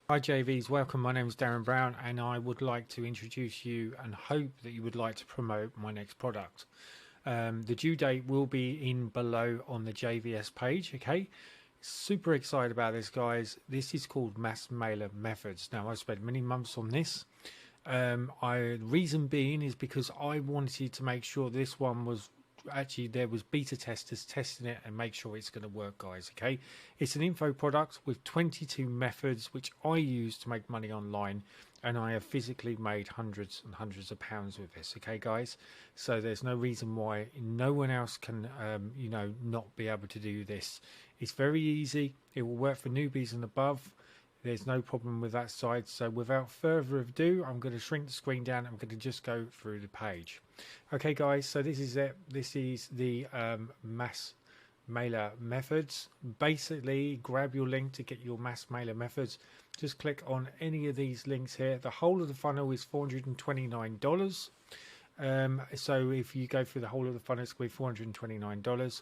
Hi JVs, welcome. My name is Darren Brown and I would like to introduce you and hope that you would like to promote my next product. The due date will be in below on the JVS page, okay? Super excited about this, guys. This is called Mass Mailer Methods. Now, I spent many months on this. Reason being is because I wanted to make sure this one was actually there was beta testers testing it and make sure it's going to work, guys. Okay, it's an info product with 22 methods which I use to make money online, and I have physically made hundreds and hundreds of pounds with this. Okay, guys, so there's no reason why no one else can not be able to do this. It's very easy. It will work for newbies and above. There's no problem with that side. So without further ado, I'm going to shrink the screen down. I'm going to just go through the page. Okay, guys, so this is it. This is the mass mailer methods. Basically, grab your link to get your mass mailer methods. Just click on any of these links here. The whole of the funnel is $429. So if you go through the whole of the funnel, it's going to be $429.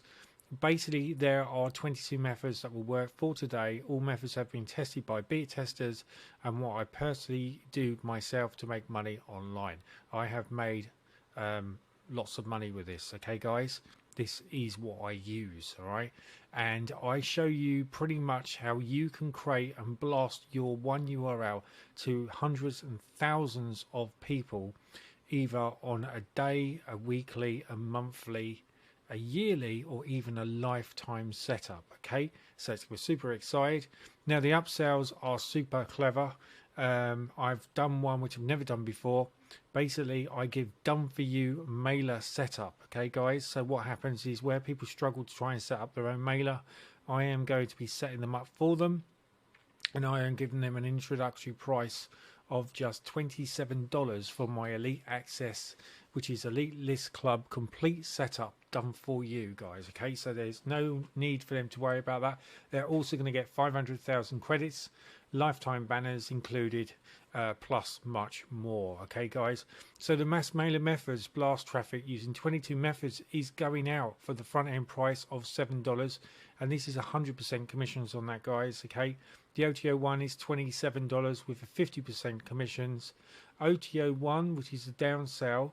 Basically, there are 22 methods that will work for today. All methods have been tested by beta testers and what I personally do myself to make money online. I have made lots of money with this. Okay, guys, this is what I use. All right, and I show you pretty much how you can create and blast your one URL to hundreds and thousands of people, either on a day, a weekly, a monthly, a yearly, or even a lifetime setup. Okay, so we're super excited. Now the upsells are super clever. I've done one which I've never done before. Basically, I give done for you mailer setup. Okay, guys, so what happens is where people struggle to try and set up their own mailer, I am going to be setting them up for them, and I am giving them an introductory price of just $27 for my elite access, which is Elite List Club complete setup done for you guys. Okay, so there's no need for them to worry about that. They're also going to get 500,000 credits, lifetime banners included, plus much more. Okay, guys, so the mass mailer methods blast traffic using 22 methods is going out for the front end price of $7, and this is 100% commissions on that, guys. Okay, the OTO one is $27 with a 50% commissions. OTO one, which is a downsell,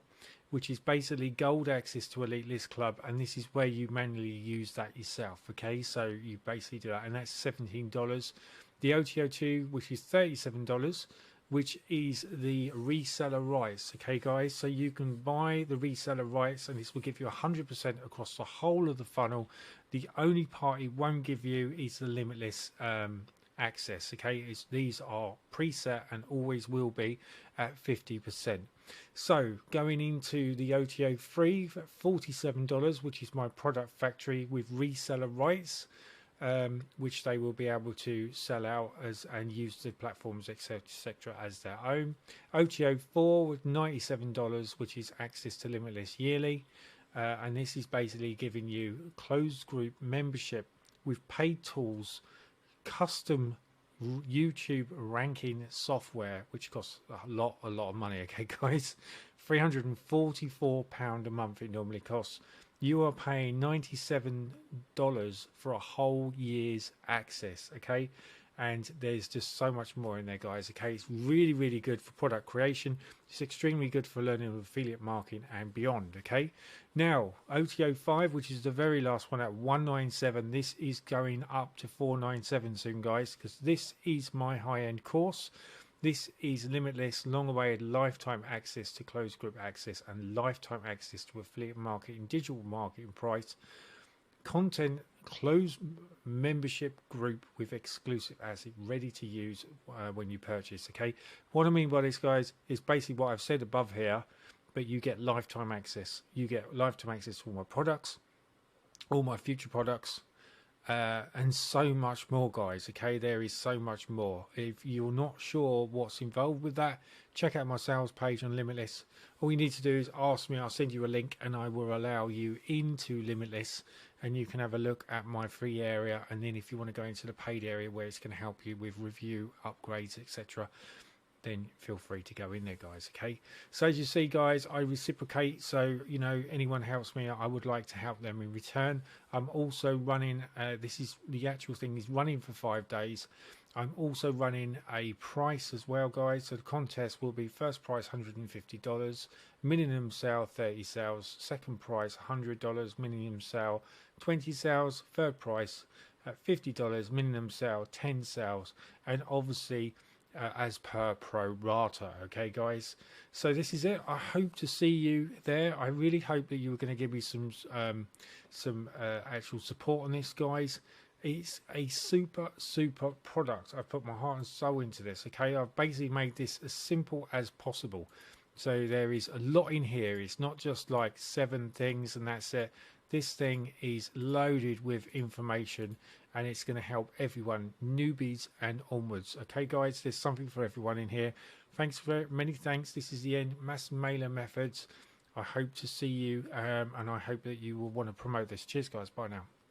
which is basically gold access to Elite List Club, and this is where you manually use that yourself. Okay, so you basically do that, and that's $17. The OTO2, which is $37, which is the reseller rights. Okay, guys, so you can buy the reseller rights, and this will give you 100% across the whole of the funnel. The only part it won't give you is the limitless access. Okay, these are preset and always will be at 50%. So going into the OTO free, $47, which is my product factory with reseller rights, which they will be able to sell out as and use the platforms etc as their own. OTO 4 with $97, which is access to limitless yearly, and this is basically giving you closed group membership with paid tools, custom YouTube ranking software, which costs a lot of money. Okay, guys, £344 a month it normally costs. You are paying $97 for a whole year's access. Okay, and there's just so much more in there, guys. Okay, it's really good for product creation. It's extremely good for learning affiliate marketing and beyond. Okay, now OTO 5, which is the very last one, at $197, this is going up to $497 soon, guys, because this is my high-end course. This is limitless, long-awaited lifetime access to closed group access and lifetime access to affiliate marketing, digital marketing price, content, closed membership group with exclusive assets ready to use when you purchase. Okay, what I mean by this, guys, is basically what I've said above here, but you get lifetime access. You get lifetime access to all my products, all my future products, and so much more, guys. Okay, there is so much more. If you're not sure what's involved with that, check out my sales page on Limitless. All you need to do is ask me. I'll send you a link and I will allow you into Limitless, and you can have a look at my free area, and then if you want to go into the paid area where it's going to help you with review, upgrades, etc., then feel free to go in there, guys. Okay, so as you see, guys, I reciprocate. So you know, anyone helps me, I would like to help them in return. I'm also running this is the actual thing is running for 5 days. I'm also running a price as well, guys. So the contest will be first price $150, minimum sale 30 sales, second price $100, minimum sale 20 sales, third price $50, minimum sale 10 sales, and obviously as per pro rata. Okay, guys, so this is it. I hope to see you there. I really hope that you are going to give me some actual support on this, guys. It's a super product. I've put my heart and soul into this. Okay, I've basically made this as simple as possible. So there is a lot in here. It's not just like 7 things and that's it. This thing is loaded with information, and it's going to help everyone, newbies and onwards. Okay, guys, there's something for everyone in here. Thanks, very many thanks. This is the end. Mass Mailer Methods. I hope to see you, and I hope that you will want to promote this. Cheers, guys. Bye now.